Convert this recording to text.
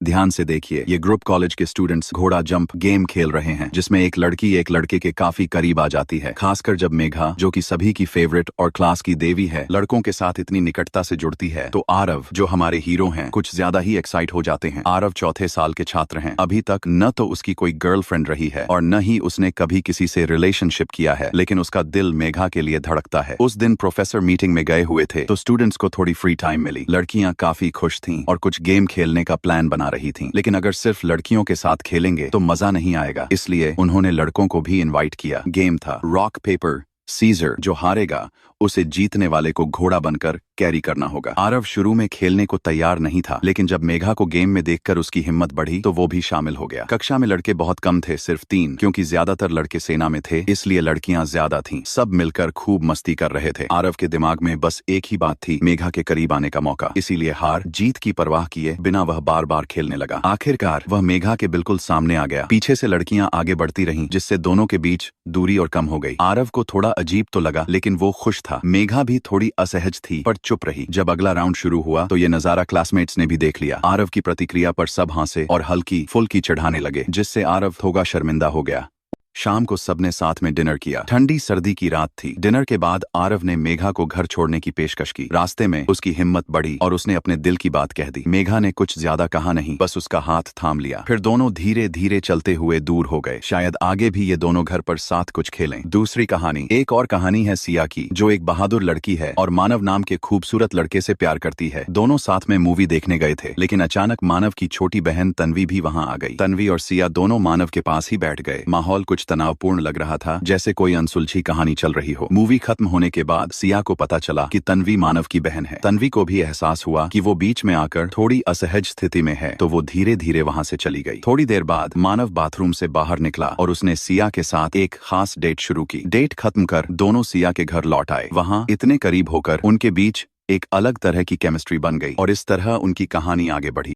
ध्यान से देखिए, ये ग्रुप कॉलेज के स्टूडेंट्स घोड़ा जंप गेम खेल रहे हैं, जिसमें एक लड़की एक लड़के के काफी करीब आ जाती है। खासकर जब मेघा, जो कि सभी की फेवरेट और क्लास की देवी है, लड़कों के साथ इतनी निकटता से जुड़ती है, तो आरव, जो हमारे हीरो हैं, कुछ ज्यादा ही एक्साइट हो जाते हैं। आरव चौथे साल के छात्र हैं। अभी तक न तो उसकी कोई गर्लफ्रेंड रही है और न ही उसने कभी किसी से रिलेशनशिप किया है, लेकिन उसका दिल मेघा के लिए धड़कता है। उस दिन प्रोफेसर मीटिंग में गए हुए थे तो स्टूडेंट्स को थोड़ी फ्री टाइम मिली। लड़कियां काफी खुश थीं और कुछ गेम खेलने का प्लान बना रही थीं, लेकिन अगर सिर्फ लड़कियों के साथ खेलेंगे तो मजा नहीं आएगा, इसलिए उन्होंने लड़कों को भी इनवाइट किया। गेम था रॉक पेपर सीजर। जो हारेगा उसे जीतने वाले को घोड़ा बनकर कैरी करना होगा। आरव शुरू में खेलने को तैयार नहीं था, लेकिन जब मेघा को गेम में देखकर उसकी हिम्मत बढ़ी तो वो भी शामिल हो गया। कक्षा में लड़के बहुत कम थे, सिर्फ 3, क्योंकि ज्यादातर लड़के सेना में थे, इसलिए लड़कियां ज्यादा थीं। सब मिलकर खूब मस्ती कर रहे थे। आरव के दिमाग में बस एक ही बात थी, मेघा के करीब आने का मौका, इसीलिए हार जीत की परवाह किए बिना वह बार बार खेलने लगा। आखिरकार वह मेघा के बिल्कुल सामने आ गया। पीछे से लड़कियां आगे बढ़ती रहीं, जिससे दोनों के बीच दूरी और कम हो गई। आरव को थोड़ा अजीब तो लगा, लेकिन वो खुश था। मेघा भी थोड़ी असहज थी, पर चुप रही। जब अगला राउंड शुरू हुआ तो ये नजारा क्लासमेट्स ने भी देख लिया। आरव की प्रतिक्रिया पर सब हंसे और हल्की फुल्की चढ़ाने लगे, जिससे आरव थोड़ा शर्मिंदा हो गया। शाम को सबने साथ में डिनर किया। ठंडी सर्दी की रात थी। डिनर के बाद आरव ने मेघा को घर छोड़ने की पेशकश की। रास्ते में उसकी हिम्मत बढ़ी और उसने अपने दिल की बात कह दी। मेघा ने कुछ ज्यादा कहा नहीं, बस उसका हाथ थाम लिया। फिर दोनों धीरे धीरे चलते हुए दूर हो गए। शायद आगे भी ये दोनों घर पर साथ कुछ खेलें। दूसरी कहानी, एक और कहानी है सिया की, जो एक बहादुर लड़की है और मानव नाम के खूबसूरत लड़के से प्यार करती है। दोनों साथ में मूवी देखने गए थे, लेकिन अचानक मानव की छोटी बहन तन्वी भी वहां आ गई। तन्वी और सिया दोनों मानव के पास ही बैठ गए। माहौल कुछ तनावपूर्ण लग रहा था, जैसे कोई अनसुलझी कहानी चल रही हो। मूवी खत्म होने के बाद सिया को पता चला कि तन्वी मानव की बहन है। तन्वी को भी एहसास हुआ कि वो बीच में आकर थोड़ी असहज स्थिति में है, तो वो धीरे धीरे वहां से चली गई। थोड़ी देर बाद मानव बाथरूम से बाहर निकला और उसने सिया के साथ एक खास डेट शुरू की। डेट खत्म कर दोनों सिया के घर लौट आए। वहां इतने करीब होकर उनके बीच एक अलग तरह की केमिस्ट्री बन गई और इस तरह उनकी कहानी आगे बढ़ी।